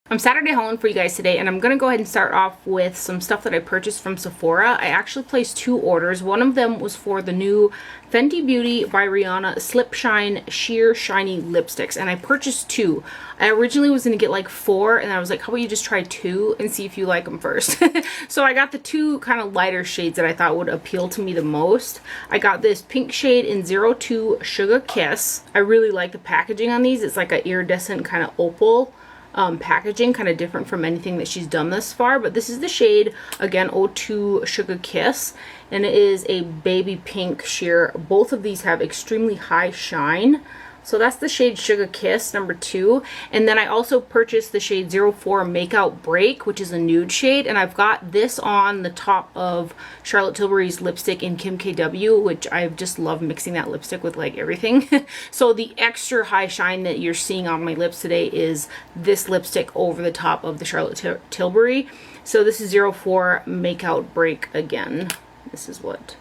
I'm Saturday hauling for you guys today, and I'm going to go ahead and start off with some stuff that I purchased from Sephora. I actually placed 2 orders. One of them was for the new Fenty Beauty by Rihanna Slip Shine Sheer Shiny Lipsticks, and I purchased 2. I originally was going to get like 4, and I was like, how about you just try 2 and see if you like them first. So I got the 2 kind of lighter shades that I thought would appeal to me the most. I got this pink shade in 02 Sugar Kiss. I really like the packaging on these. It's like an iridescent kind of opal packaging, kind of different from anything that she's done thus far. But this is the shade, again, 02 Sugar Kiss, and it is a baby pink sheer. Both of these have extremely high shine. So that's the shade Sugar Kiss, number 2. And then I also purchased the shade 04 Makeout Break, which is a nude shade. And I've got this on the top of Charlotte Tilbury's lipstick in Kim KW, which I just love mixing that lipstick with like everything. So the extra high shine that you're seeing on my lips today is this lipstick over the top of the Charlotte Tilbury. So this is 04 Makeout Break again. This is what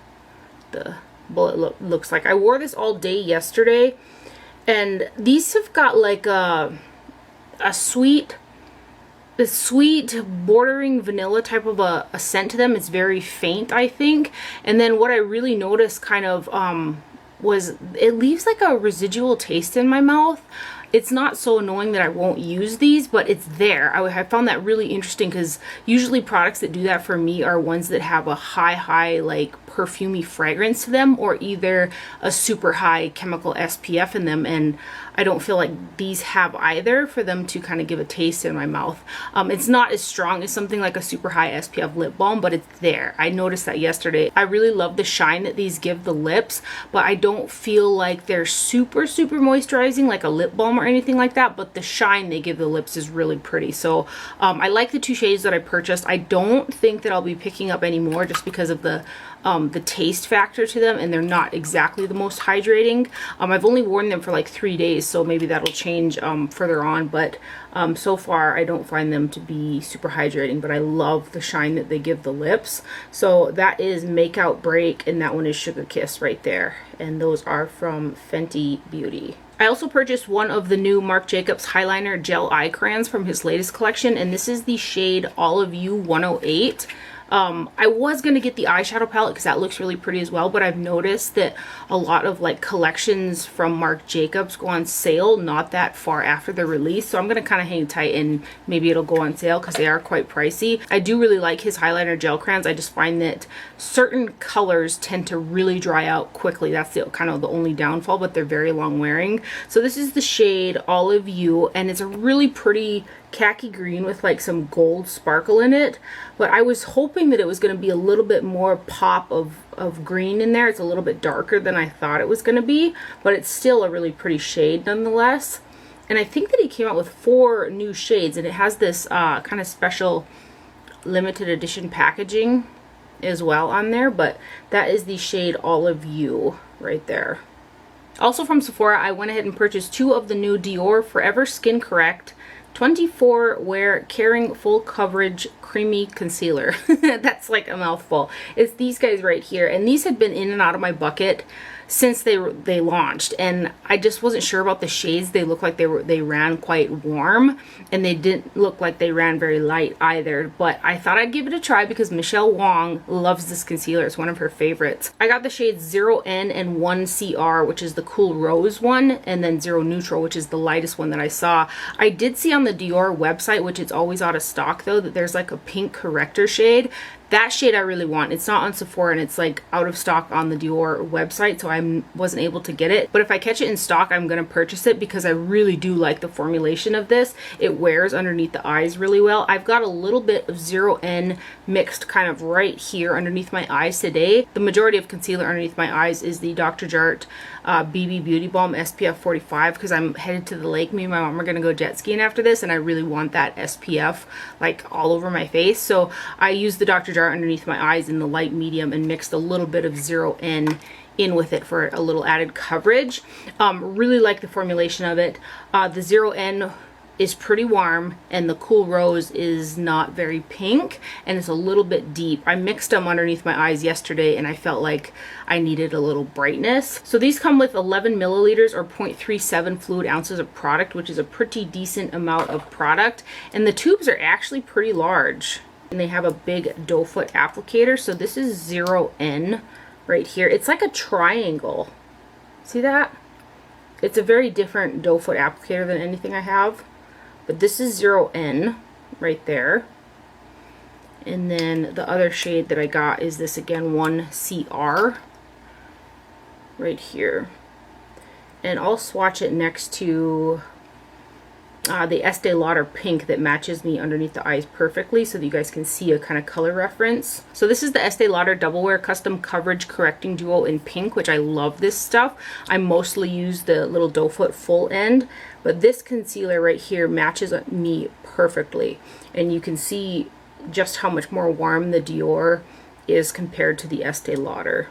the bullet looks like. I wore this all day yesterday. And these have got like a sweet bordering vanilla type of a scent to them. It's very faint, I think. And then what I really noticed kind of was it leaves like a residual taste in my mouth. It's not so annoying that I won't use these, but it's there. I found that really interesting because usually products that do that for me are ones that have a high like perfumey fragrance to them, or either a super high chemical SPF in them, and I don't feel like these have either for them to kind of give a taste in my mouth. It's not as strong as something like a super high SPF lip balm, but it's there. I noticed that yesterday. I really love the shine that these give the lips, but I don't feel like they're super moisturizing like a lip balm or anything like that, but the shine they give the lips is really pretty. So I like the 2 shades that I purchased. I don't think that I'll be picking up any more just because of the taste factor to them, and they're not exactly the most hydrating. I've only worn them for like 3 days, so maybe that'll change further on, but so far I don't find them to be super hydrating, but I love the shine that they give the lips. So that is Makeout Break, and that one is Sugar Kiss right there, and those are from Fenty Beauty. I also purchased one of the new Marc Jacobs Highliner Gel Eye Crayons from his latest collection, and this is the shade Olive You 108. I was going to get the eyeshadow palette because that looks really pretty as well, but I've noticed that a lot of like collections from Marc Jacobs go on sale not that far after their release, so I'm going to kind of hang tight and maybe it'll go on sale because they are quite pricey. I do really like his highliner gel crayons. I just find that certain colors tend to really dry out quickly. That's the kind of the only downfall, but they're very long wearing. So this is the shade Olive You, and it's a really pretty khaki green with like some gold sparkle in it, but I was hoping that it was going to be a little bit more pop of green in there. It's a little bit darker than I thought it was going to be, but it's still a really pretty shade nonetheless. And I think that he came out with 4 new shades, and it has this kind of special limited edition packaging as well on there, but that is the shade Olive You right there. Also from Sephora, I went ahead and purchased 2 of the new Dior Forever Skin Correct 24 Wear Caring Full Coverage Creamy Concealer. That's like a mouthful. It's these guys right here, and these had been in and out of my bucket since they launched, and I just wasn't sure about the shades. They look like they ran quite warm, and they didn't look like they ran very light either, but I thought I'd give it a try because Michelle Wong loves this concealer. It's one of her favorites. I got the shades 0N and 1CR, which is the cool rose one, and then 0 Neutral, which is the lightest one that I saw. I did see on the Dior website, which it's always out of stock though, that there's like a pink corrector shade. That shade I really want. It's not on Sephora, and it's like out of stock on the Dior website, so I wasn't able to get it. But if I catch it in stock, I'm going to purchase it because I really do like the formulation of this. It wears underneath the eyes really well. I've got a little bit of 0N mixed kind of right here underneath my eyes today. The majority of concealer underneath my eyes is the Dr. Jart BB Beauty Balm SPF 45 because I'm headed to the lake. Me and my mom are going to go jet skiing after this, and I really want that SPF like all over my face. So I use the Dr. Jart underneath my eyes in the light medium and mixed a little bit of 0N in with it for a little added coverage. Really like the formulation of it. The 0N is pretty warm and the Cool Rose is not very pink and it's a little bit deep. I mixed them underneath my eyes yesterday and I felt like I needed a little brightness. So these come with 11 milliliters or 0.37 fluid ounces of product, which is a pretty decent amount of product. And the tubes are actually pretty large. And they have a big doe foot applicator. So this is 0N right here. It's like a triangle. See that? It's a very different doe foot applicator than anything I have. But this is 0N right there. And then the other shade that I got is this again, 1CR right here. And I'll swatch it next to the Estee Lauder pink that matches me underneath the eyes perfectly so that you guys can see a kind of color reference. So this is the Estee Lauder Double Wear Custom Coverage Correcting Duo in pink, which I love this stuff. I mostly use the little doe foot full end, but this concealer right here matches me perfectly. And you can see just how much more warm the Dior is compared to the Estee Lauder.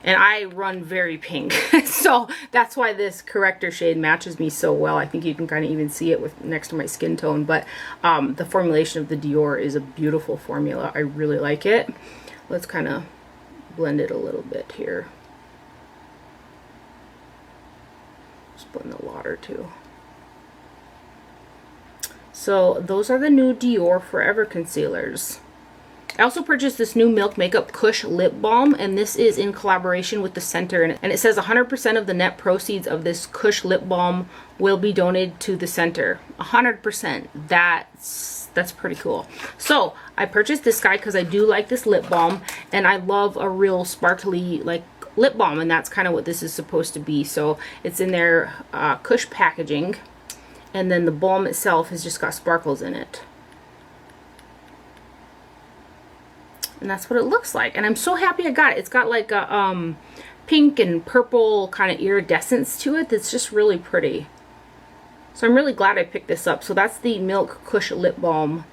And I run very pink, so that's why this corrector shade matches me so well. I think you can kind of even see it with next to my skin tone, but the formulation of the Dior is a beautiful formula. I really like it. Let's kind of blend it a little bit here. Just blend the water too. So those are the new Dior Forever concealers. I also purchased this new Milk Makeup Kush Lip Balm, and this is in collaboration with the center, and it says 100% of the net proceeds of this Kush Lip Balm will be donated to the center. 100%. That's pretty cool. So I purchased this guy because I do like this lip balm, and I love a real sparkly like lip balm, and that's kind of what this is supposed to be. So it's in their Kush packaging, and then the balm itself has just got sparkles in it. And that's what it looks like. And I'm so happy I got it. It's got like a pink and purple kind of iridescence to it that's just really pretty. So I'm really glad I picked this up. So that's the Milk Kush Lip Balm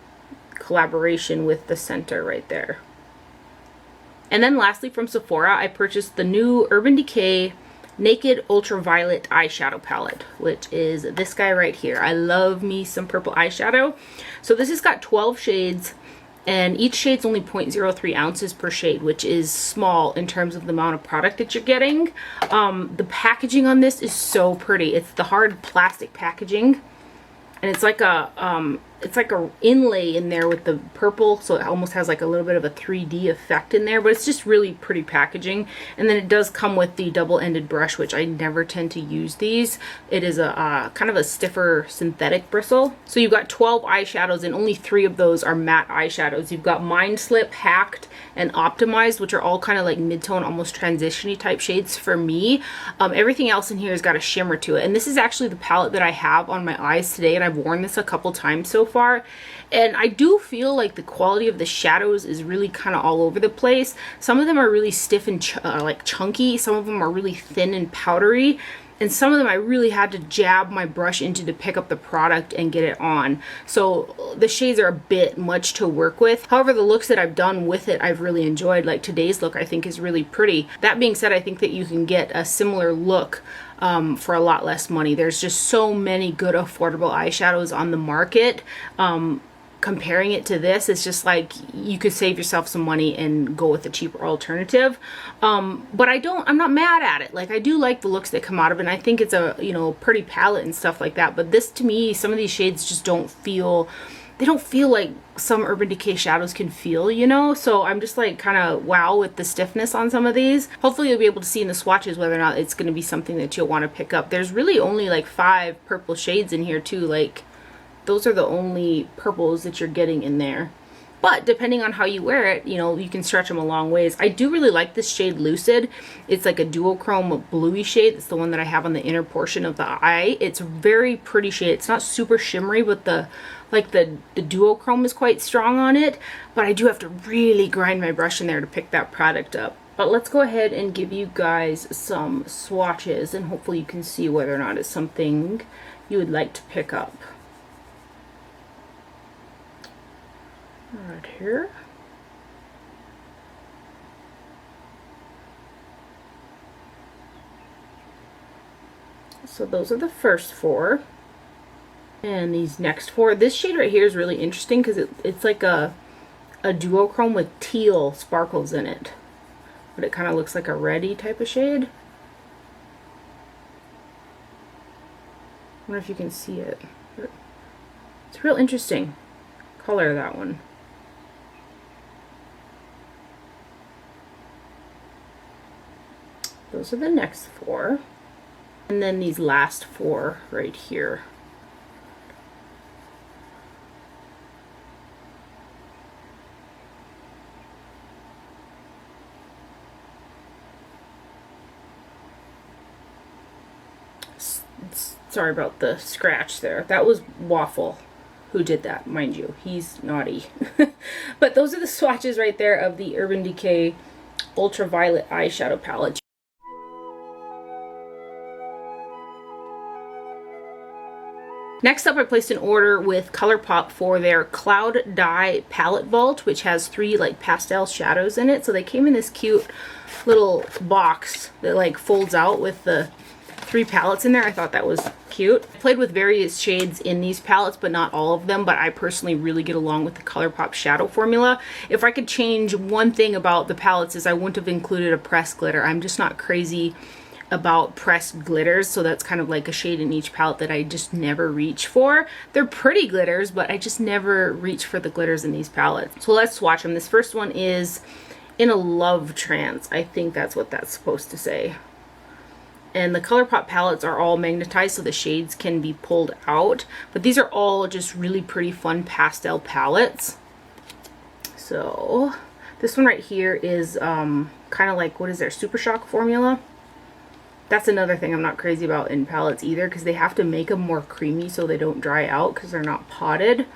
collaboration with the center right there. And then lastly from Sephora, I purchased the new Urban Decay Naked Ultraviolet eyeshadow palette, which is this guy right here. I love me some purple eyeshadow. So this has got 12 shades. And each shade's only 0.03 ounces per shade, which is small in terms of the amount of product that you're getting. The packaging on this is so pretty. It's the hard plastic packaging, and it's like a inlay in there with the purple, so it almost has like a little bit of a 3D effect in there, but it's just really pretty packaging. And then it does come with the double-ended brush, which I never tend to use these. It is a kind of a stiffer synthetic bristle. So you've got 12 eyeshadows, and only 3 of those are matte eyeshadows. You've got Mind Slip, Hacked, and Optimized, which are all kind of like mid-tone, almost transition-y type shades for me. Everything else in here has got a shimmer to it, and this is actually the palette that I have on my eyes today, and I've worn this a couple times so far, and I do feel like the quality of the shadows is really kind of all over the place. Some of them are really stiff and like chunky, some of them are really thin and powdery, and some of them I really had to jab my brush into to pick up the product and get it on. So the shades are a bit much to work with. However, the looks that I've done with it I've really enjoyed. Like today's look I think is really pretty. That being said, I think that you can get a similar look for a lot less money. There's just so many good affordable eyeshadows on the market. Comparing it to this, it's just like you could save yourself some money and go with a cheaper alternative. But I'm not mad at it. Like I do like the looks that come out of it, and I think it's a, you know, pretty palette and stuff like that. But this to me, some of these shades just don't feel like some Urban Decay shadows can feel, you know? So I'm just like kind of wow with the stiffness on some of these. Hopefully you'll be able to see in the swatches whether or not it's going to be something that you'll want to pick up. There's really only like 5 purple shades in here too. Like those are the only purples that you're getting in there. But depending on how you wear it, you know, you can stretch them a long ways. I do really like this shade Lucid. It's like a duochrome bluey shade. It's the one that I have on the inner portion of the eye. It's a very pretty shade. It's not super shimmery, but the duochrome is quite strong on it. But I do have to really grind my brush in there to pick that product up. But let's go ahead and give you guys some swatches, and hopefully you can see whether or not it's something you would like to pick up. Right here. So those are the first 4. And these next four, this shade right here is really interesting because it's like a duochrome with teal sparkles in it. But it kind of looks like a reddy type of shade. I wonder if you can see it. It's real interesting color, that one. Those are the next four. And then these last four right here. Sorry about the scratch there. That was Waffle who did that, mind you. He's naughty. But those are the swatches right there of the Urban Decay Ultraviolet eyeshadow palette. Next up, I placed an order with Colourpop for their Cloud Dye Palette Vault, which has 3 like pastel shadows in it. So they came in this cute little box that like folds out with the 3 palettes in there. I thought that was cute. I played with various shades in these palettes, but not all of them. But I personally really get along with the Colourpop shadow formula. If I could change one thing about the palettes is I wouldn't have included a pressed glitter. I'm just not crazy about pressed glitters, so that's kind of like a shade in each palette that I just never reach for. They're pretty glitters, but I just never reach for the glitters in these palettes. So let's swatch them. This first one is In a Love Trance. I think that's what that's supposed to say. And the Colourpop palettes are all magnetized so the shades can be pulled out. But these are all just really pretty fun pastel palettes. So this one right here is kind of like, what is their Super Shock formula? That's another thing I'm not crazy about in palettes either, because they have to make them more creamy so they don't dry out because they're not potted.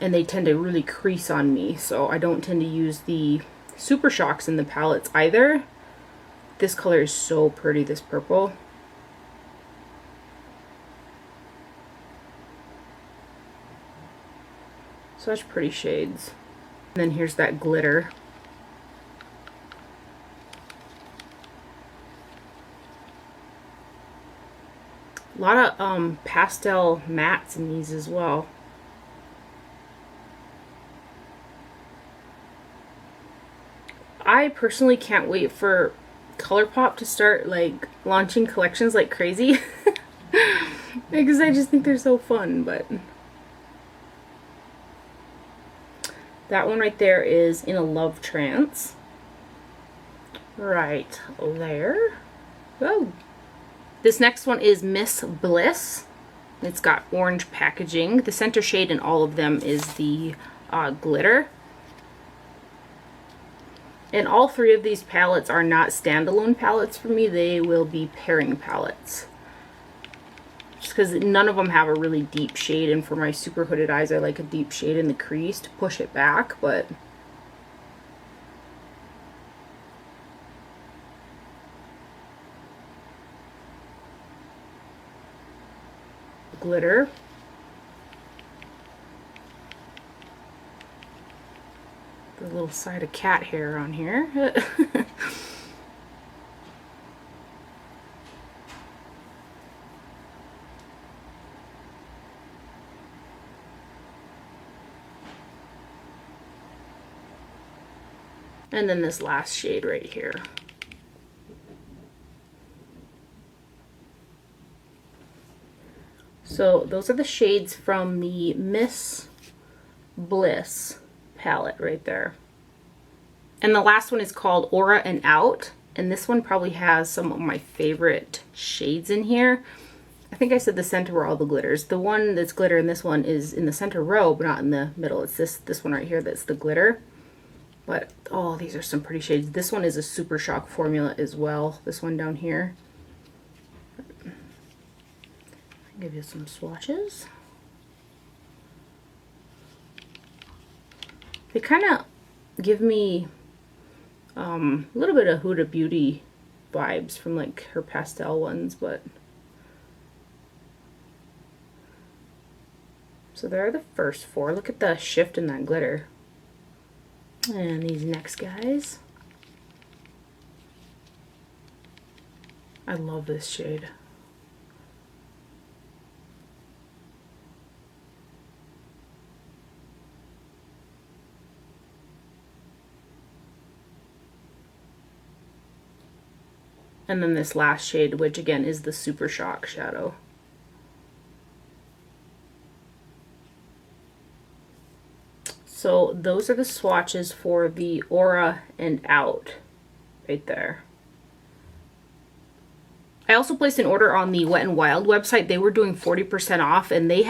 And they tend to really crease on me, so I don't tend to use the Super Shocks in the palettes either. This color is so pretty, this purple. Such pretty shades. And then here's that glitter. A lot of pastel mattes in these as well. I personally can't wait for Colourpop to start like launching collections like crazy. Because I just think they're so fun. But that one right there is In a Love Trance. Right there. Oh. This next one is Miss Bliss. It's got orange packaging. The center shade in all of them is the glitter. And all 3 of these palettes are not standalone palettes for me. They will be pairing palettes. Just because none of them have a really deep shade. And for my super hooded eyes, I like a deep shade in the crease to push it back. But glitter. The little side of cat hair on here. And then this last shade right here. So those are the shades from the Miss Bliss palette right there. And the last one is called Aura and Out. And this one probably has some of my favorite shades in here. I think I said the center were all the glitters. The one that's glitter in this one is in the center row, but not in the middle. It's this one right here that's the glitter. But, oh, these are some pretty shades. This one is a Super Shock formula as well. This one down here. I'll give you some swatches. They kind of give me a little bit of Huda Beauty vibes from like her pastel ones, but so there are the first 4. Look at the shift in that glitter. And these next guys. I love this shade. And then this last shade, which again is the Super Shock shadow. So those are the swatches for the Aura and Out right there. I also placed an order on the Wet n Wild website. They were doing 40% off, and they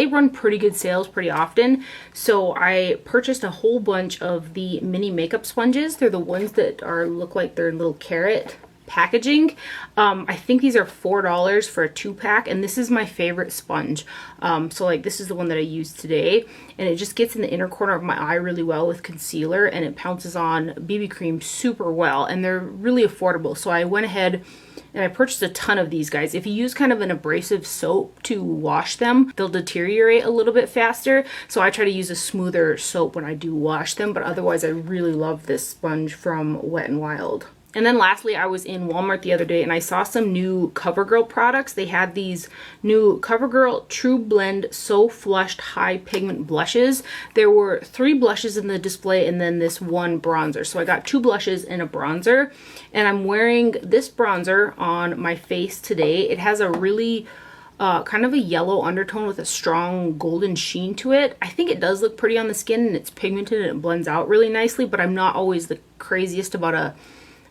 run pretty good sales pretty often. So I purchased a whole bunch of the mini makeup sponges. They're the ones that look like they're little carrot packaging. I think these are $4 for a 2-pack, and this is my favorite sponge. So like this is the one that I used today, and it just gets in the inner corner of my eye really well with concealer, and it pounces on BB cream super well, and they're really affordable. So I went ahead and I purchased a ton of these guys. If you use kind of an abrasive soap to wash them, they'll deteriorate a little bit faster. So I try to use a smoother soap when I do wash them, but otherwise I really love this sponge from Wet n Wild. And then lastly, I was in Walmart the other day and I saw some new Covergirl products. They had these new Covergirl TruBlend So Flushed High Pigment Blushes. There were 3 blushes in the display and then this one bronzer. So I got 2 blushes and a bronzer. And I'm wearing this bronzer on my face today. It has a really kind of a yellow undertone with a strong golden sheen to it. I think it does look pretty on the skin, and it's pigmented and it blends out really nicely, but I'm not always the craziest about a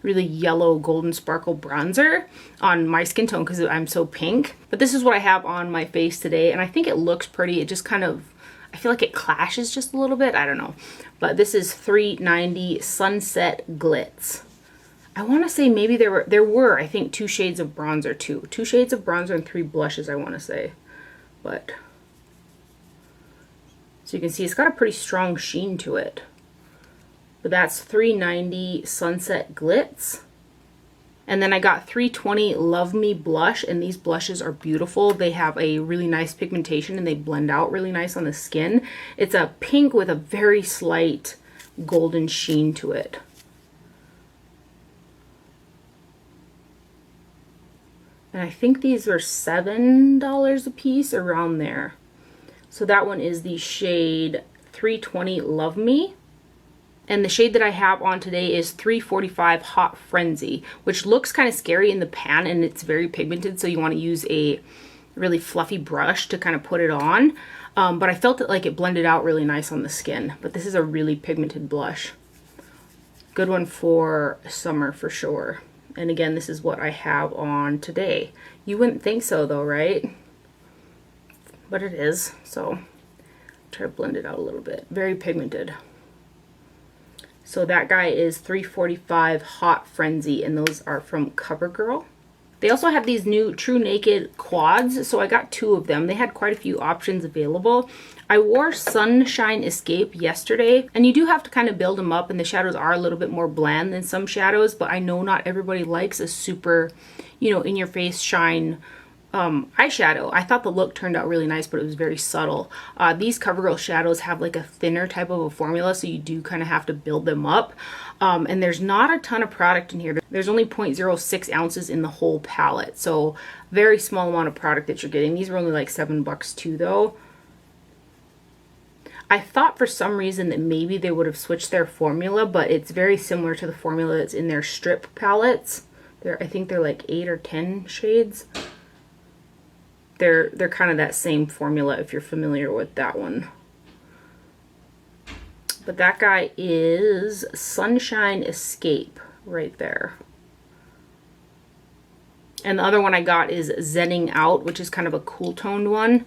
really yellow golden sparkle bronzer on my skin tone because I'm so pink. But this is what I have on my face today, and I think it looks pretty. It just kind of, I feel like it clashes just a little bit. I don't know. But this is $3.90 Sunset Glitz. I want to say maybe there were I think 2 shades of bronzer too. 2 shades of bronzer and 3 blushes, I want to say. But so you can see it's got a pretty strong sheen to it. But that's $3.90 Sunset Glitz. And then I got $3.20 Love Me Blush, and these blushes are beautiful. They have a really nice pigmentation and they blend out really nice on the skin. It's a pink with a very slight golden sheen to it. And I think these are $7 a piece, around there. So that one is the shade $3.20 Love Me. And the shade that I have on today is $3.45 Hot Frenzy, which looks kind of scary in the pan, and it's very pigmented, so you want to use a really fluffy brush to kind of put it on. But I felt it like it blended out really nice on the skin. But this is a really pigmented blush. Good one for summer for sure. And again, this is what I have on today. You wouldn't think so though, right? But it is. So try to blend it out a little bit. Very pigmented. So that guy is $3.45 Hot Frenzy, and those are from Covergirl. They also have these new True Naked quads, so I got 2 of them. They had quite a few options available. I wore Sunshine Escape yesterday, and you do have to kind of build them up, and the shadows are a little bit more bland than some shadows, but I know not everybody likes a super, you know, in-your-face shine eyeshadow. I thought the look turned out really nice, but it was very subtle. These Covergirl shadows have like a thinner type of a formula, so you do kind of have to build them up. And there's not a ton of product in here. There's only 0.06 ounces in the whole palette, so very small amount of product that you're getting. These were only like $7 too though. I thought for some reason that maybe they would have switched their formula, but it's very similar to the formula that's in their strip palettes. I think they're like 8 or 10 shades. They're kind of that same formula if you're familiar with that one. But that guy is Sunshine Escape right there. And the other one I got is Zenning Out, which is kind of a cool toned one.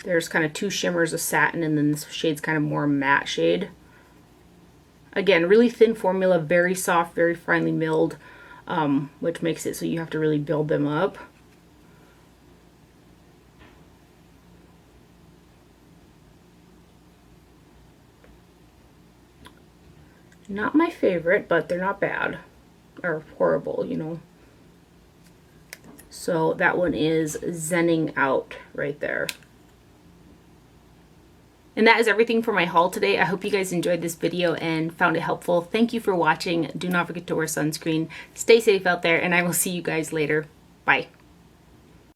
There's kind of 2 shimmers of satin, and then this shade's kind of more matte shade. Again, really thin formula, very soft, very finely milled, which makes it so you have to really build them up. Not my favorite, but they're not bad or horrible, you know. So that one is Zenning Out right there. And that is everything for my haul today. I hope you guys enjoyed this video and found it helpful. Thank you for watching. Do not forget to wear sunscreen. Stay safe out there, and I will see you guys later. Bye.